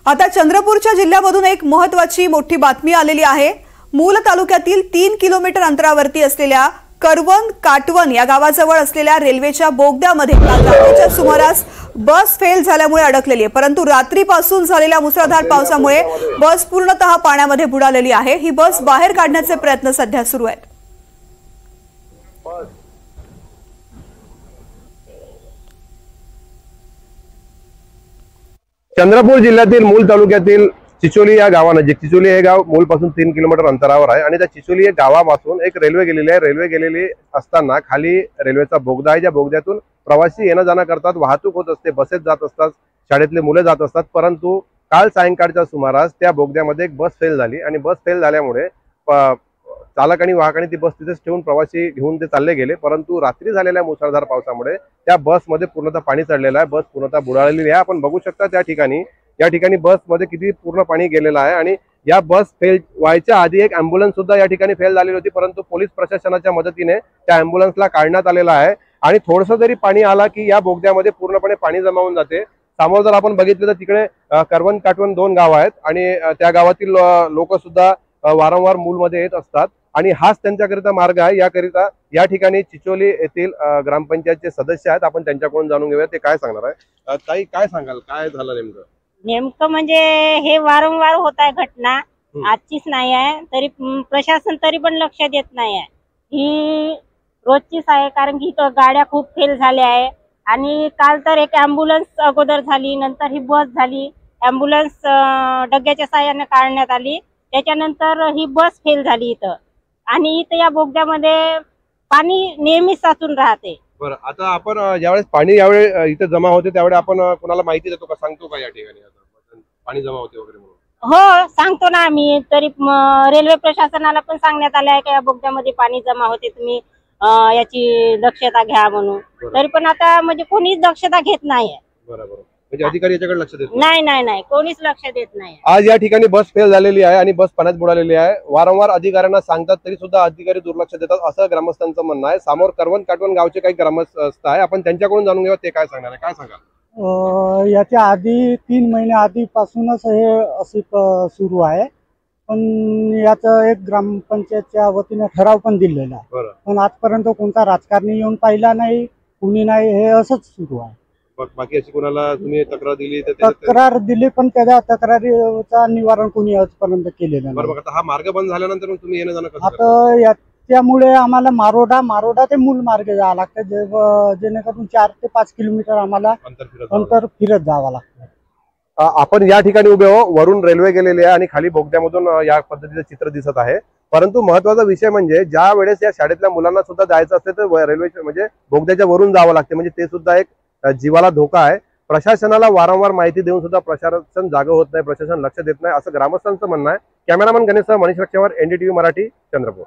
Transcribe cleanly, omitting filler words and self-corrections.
आता चंद्रपूरच्या जिल्ह्यामधून एक महत्त्वाची मोठी बातमी आलेली आहे। मूल तालुक्यातील 3 किलोमीटर अंतरावरती असलेल्या करवन काटवन या गावाजवळ असलेल्या रेल्वेच्या बोगद्यामध्ये काल रात्रीच्या सुमारास बस फेल झाल्यामुळे अडकलेली आहे। परंतु रात्रीपासून झालेल्या मुसळधार पावसामुळे बस पूर्णतः पाण्यामध्ये बुडालेली आहे। ही बस बाहेर काढण्याचे प्रयत्न सध्या सुरू आहेत। चंद्रपूर जिल्ह्यातील मूल तालुक्यातील चिचोली या गावानजीक, चिचोली हे गाव मूलपासून 3 किलोमीटर अंतरावर आहे आणि त्या चिचोली या गावापासून एक रेल्वे गेलेली आहे। रेल्वे गेलेली असताना खाली रेल्वेचा बोगदा आहे, ज्या बोगद्यातून प्रवासी येणं जाणं करतात, वाहतूक होत असते, बसेस जात असतात, शाळेतले मुले जात असतात। परंतु काल सायंकाळच्या सुमारास त्या बोगद्यामध्ये एक बस फेल झाली आणि बस फेल झाल्यामुळे चालक आणि वाहकाने ती बस तिथेच ठेवून प्रवासी घेऊन ते चालले गेले। परंतु रात्री झालेल्या मुसळधार पावसामुळे त्या बसमध्ये पूर्णतः पाणी चढलेलं आहे, बस पूर्णतः बुडालेली आहे। आपण बघू शकता या ठिकाणी बसमध्ये किती पूर्ण पाणी गेलेलं आहे आणि या बस फेल व्हायच्या आधी एक ॲम्ब्युलन्स सुद्धा या ठिकाणी फेल झालेली होती। परंतु पोलीस प्रशासनाच्या मदतीने त्या ॲम्ब्युलन्सला काढण्यात आलेला आहे आणि थोडंसं जरी पाणी आला की या बोगद्यामध्ये पूर्णपणे पाणी जमा होऊन जाते। समोर जर आपण बघितलं तर तिकडे करवन काटवन 2 गाव आहेत आणि त्या गावातील लोक सुद्धा वारंवार मूलमध्ये येत असतात आणि हाच त्यांच्याकरिता मार्ग आहे। याकरिता या ठिकाणी चिचोली येथील ग्रामपंचायतचे सदस्य आहेत, आपण त्यांच्याकडून जाणून घेऊया ते काय सांगणार आहे। ताई, काय सांगाल, काय झालं नेमकं म्हणजे हे वारंवार होत आहे घटना, आजचीच नाही आहे। तरी प्रशासन तरी पण लक्ष देत नाही आहे। ही रोजचीच आहे, कारण की इथं गाड्या खूप फेल झाल्या आहे आणि काल तर एक ॲम्ब्युलन्स अगोदर झाली, नंतर ही बस झाली। ॲम्ब्युलन्स डग्याच्या साहाय्याने काढण्यात आली, त्याच्यानंतर ही बस फेल झाली इथं आणि इथं या बोगद्यामध्ये पाणी नेहमी साचून राहते। बरं, आता आपण ज्यावेळेस पाणी यावेळी इथे जमा होते त्यावेळी आपण कोणाला माहिती देतो का, सांगतो का या ठिकाणी पाणी जमा होते वगैरे म्हणून? हो, सांगतो ना आम्ही। तरी रेल्वे प्रशासनाला पण सांगण्यात आले आहे की या बोगद्यामध्ये पाणी जमा होते, तुम्ही याची दक्षता घ्या म्हणून। तरी पण आता म्हणजे कोणीच दक्षता घेत नाहीये। बरोबर, म्हणजे अधिकारी याच्याकडे लक्ष देत नाही, कोणीच लक्ष देत नाही। आज या ठिकाणी बस फेल झालेली आहे आणि बस पाण्यात बुडालेली आहे। वारंवार अधिकाऱ्यांना सांगतात तरी सुद्धा अधिकारी दुर्लक्ष देतात असं ग्रामस्थांचं म्हणणं आहे। समोर करवन काटवन गावचे काही ग्रामस्थ आहे, आपण त्यांच्याकडून जाणून घेऊया ते काय सांगणार आहे। काय सांगाल? याच्या आधी 3 महिने आधीपासूनच हे असे सुरू आहे, पण याचं एक ग्रामपंचायतच्या वतीने ठराव पण दिलेला आहे, पण आजपर्यंत कोणता राजकारणी येऊन पाहिला नाही, कुणी नाही, हे असंच सुरू आहे। बाकी अशी कोणाला तुम्ही तक्रार दिली? तक्रार दिली पण त्या तक्रारीचा निवारण कोणी आजपर्यंत केलेलं नाही। बरोबर, आता हा मार्ग बंद झाल्यानंतर तुम्ही येणं जाणं कसं? आता त्यामुळे आम्हाला मारोडा ते मूल मार्ग जावं लागतं, जेणेकरून 4 ते 5 किलोमीटर आम्हाला अंतर फिरत जावं लागतं। आपण या ठिकाणी उभे हो, वरून रेल्वे गेलेली आहे आणि खाली बोगद्यामधून या पद्धतीचं चित्र दिसत आहे। परंतु महत्वाचा विषय म्हणजे ज्या वेळेस या शाळेतल्या मुलांना सुद्धा जायचं असते तर रेल्वे म्हणजे बोगद्याच्या वरून जावं लागते, म्हणजे ते सुद्धा एक जीवाला धोका आहे। प्रशासनाला वारंवार माहिती देऊन सुद्धा प्रशासन जागं होत नाही, प्रशासन लक्ष देत नाही असं ग्रामस्थांचं म्हणणं आहे। कॅमेरामन गणेशसह मनीष रक्षेवर, NDTV मराठी, चंद्रपूर।